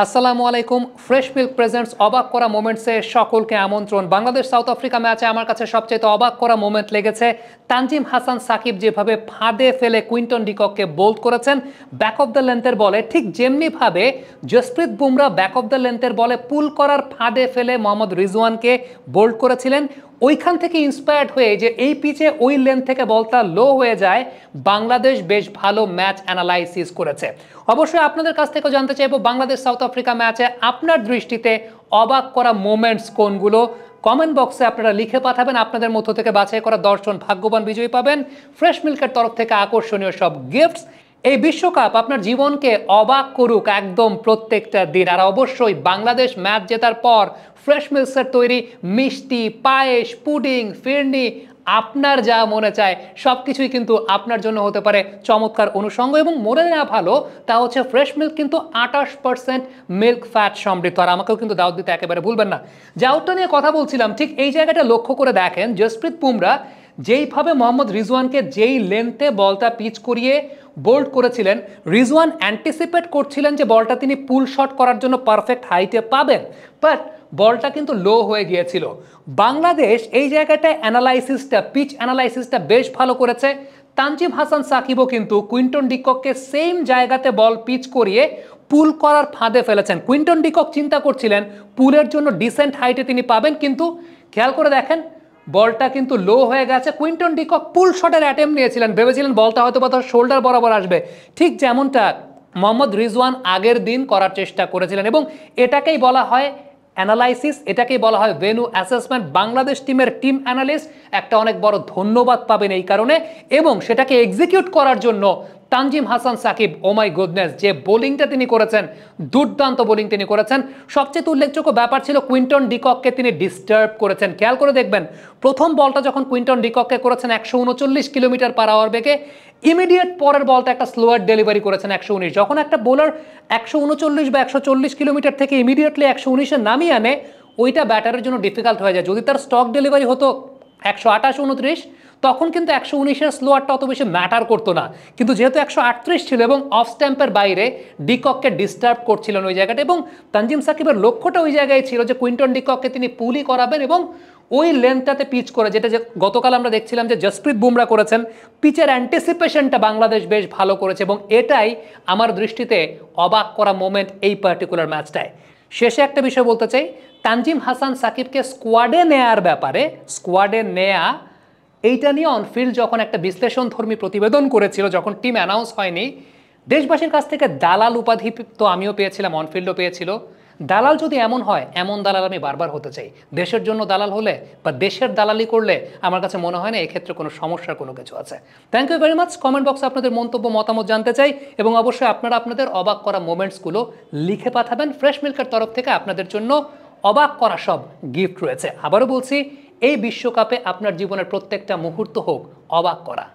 আসসালামু আলাইকুম। Fresh milk presents অবাক করা মোমেন্টসে সকলকে আমন্ত্রণ। বাংলাদেশ সাউথ আফ্রিকা ম্যাচে আমার কাছে সবচেয়ে অবাক করা মোমেন্ট লেগেছে তানজিম হাসান সাকিব যেভাবে ফাঁদে ফেলে কুইন্টন ডিককে বোল্ড করেছেন ব্যাক অফ দ্য লেন্থের বলে, ঠিক যেমনিভাবে Jasprit Bumrah back of the লেন্থের বলে পুল করার ফাঁদে ফেলে মোহাম্মদ রিজওয়ানকে বোল্ড করেছিলেন। ওইখান থেকে ইন্সপায়ার্ড হয়ে যে এই পিচে ওই লেন্থ থেকে বলটা লো হয়ে যায়, বাংলাদেশ বেশ ভালো ম্যাচ অ্যানালাইসিস করেছে। অবশ্যই আপনাদের কাছ থেকেও জানতে চাইবো বাংলাদেশ সাউথ আফ্রিকা ম্যাচে আপনার দৃষ্টিতে অবাক করা মোমেন্টস কোনগুলো। কমেন্ট বক্সে আপনারা লিখে পাঠাবেন। আপনাদের মধ্য থেকে বাছাই করা 10 জন ভাগ্যবান বিজয়ী পাবেন ফ্রেশ মিল্কের তরফ থেকে আকর্ষণীয় সব গিফটস। এই বিশ্বকাপ আপনার জীবনকে অবাক করুক একদম প্রত্যেকটা দিন। আর অবশ্যই বাংলাদেশ ম্যাচ জেতার পর ফ্রেশ মিল্কসের তৈরি মিষ্টি, পায়েস, পুডিং, ফিরনি, আপনার যা মনে চায় সব কিছুই কিন্তু আপনার জন্য হতে পারে চমৎকার অনুষঙ্গ। এবং মনে নেওয়া ভালো তা হচ্ছে ফ্রেশ মিল্ক কিন্তু 28% মিল্ক ফ্যাট সমৃদ্ধ। আর আমাকেও কিন্তু দাওয়াত দিতে একেবারে ভুলবেন না। যাওয়ারটা নিয়ে কথা বলছিলাম, ঠিক এই জায়গাটা লক্ষ্য করে দেখেন জসপ্রীত বুমরা যেইভাবে মোহাম্মদ রিজওয়ানকে যেই লেন্থে বলটা পিচ করিয়ে বোল্ড করেছিলেন, রিজওয়ান অ্যান্টিসিপেট করছিলেন যে বলটা তিনি পুল শট করার জন্য পারফেক্ট হাইটে পাবেন, বাট বলটা কিন্তু লো হয়ে গিয়েছিল। বাংলাদেশ এই জায়গাটায় অ্যানালাইসিসটা, পিচ অ্যানালাইসিসটা বেশ ভালো করেছে। তানজিম হাসান সাকিবও কিন্তু কুইন্টন ডিককে সেম জায়গাতে বল পিচ করিয়ে পুল করার ফাঁদে ফেলেছেন। কুইন্টন ডিকক চিন্তা করছিলেন পুলের জন্য ডিসেন্ট হাইটে তিনি পাবেন, কিন্তু খেয়াল করে দেখেন বলটা কিন্তু লো হয়ে গেছে। কুইন্টন ডিকক পুল শটের অ্যাটেম্প নিয়েছিলেন, ভেবেছিলেন বলটা হয়তো বা তার শোল্ডার বরাবর আসবে, ঠিক যেমনটা মোহাম্মদ রিজওয়ান আগের দিন করার চেষ্টা করেছিলেন। এবং এটাকেই বলা হয় অ্যানালাইসিস, এটাকেই বলা হয় ভেন্যু অ্যাসেসমেন্ট। বাংলাদেশ টিমের টিম অ্যানালিস্ট একটা অনেক বড় ধন্যবাদ পাবেন এই কারণে। এবং সেটাকে এক্সিকিউট করার জন্য তানজিম হাসান সাকিব, ও মাই গুডনেস, যে বোলিংটা তিনি করেছেন, দুর্দান্ত বোলিং তিনি করেছেন। সবচেয়ে উল্লেখযোগ্য ব্যাপার ছিল কুইন্টন ডিককে তিনি ডিস্টার্ব করেছেন। খেয়াল করে দেখবেন প্রথম বলটা যখন কুইন্টন ডিককে করেছেন 139 কিলোমিটার পার আওয়ার বেগে, ইমিডিয়েট পরের বলটা একটা স্লোয়ার ডেলিভারি করেছেন 119। যখন একটা বোলার 139 বা 140 কিলোমিটার থেকে ইমিডিয়েটলি 119-এ নামিয়ে আনে, ওইটা ব্যাটারের জন্য ডিফিকাল্ট হয়ে যায়। যদি তার স্টক ডেলিভারি হতো 128-29, তখন কিন্তু 119-এর স্লোয়ারটা অত বেশি ম্যাটার করতো না। কিন্তু যেহেতু 138 ছিল এবং অফ স্ট্যাম্পের বাইরে ডিককে ডিস্টার্ব করছিলেন ওই জায়গাটা, এবং তানজিম সাকিবের লক্ষ্যটা ওই জায়গায় ছিল যে কুইন্টন ডিককে তিনি পুলই করাবেন এবং ওই লেন্থটাতে পিচ করে, যেটা যে গতকাল আমরা দেখছিলাম যে জসপ্রীত বুমরা করেছেন। পিচের অ্যান্টিসিপেশনটা বাংলাদেশ বেশ ভালো করেছে এবং এটাই আমার দৃষ্টিতে অবাক করা মোমেন্ট এই পার্টিকুলার ম্যাচটায়। শেষে একটা বিষয় বলতে চাই, তানজিম হাসান সাকিবকে স্কোয়াডে নেয়ার ব্যাপারে, স্কোয়াডে নেয়া এইটা নিয়ে অনফিল্ড যখন একটা বিশ্লেষণধর্মী প্রতিবেদন করেছিল, যখন টিম অ্যানাউন্স হয়নি, দেশবাসীর কাছ থেকে দালাল উপাধি তো আমিও পেয়েছিলাম, অনফিল্ডও পেয়েছিল। দালাল যদি এমন হয়, এমন দালাল আমি বারবার হতে চাই। দেশের জন্য দালাল হলে বা দেশের দালালি করলে আমার কাছে মনে হয় না এক্ষেত্রে কোনো সমস্যার কোনো কিছু আছে। Thank you very much. Comment বক্সে আপনাদের মন্তব্য, মতামত জানতে চাই এবং অবশ্যই আপনারা আপনাদের অবাক করা মোমেন্টসগুলো লিখে পাঠাবেন। ফ্রেশ মিল্কের তরফ থেকে আপনাদের জন্য অবাক করা সব গিফট রয়েছে। আবারও বলছি, এই বিশ্বকাপে আপনার জীবনের প্রত্যেকটা মুহূর্ত হোক অবাক করা।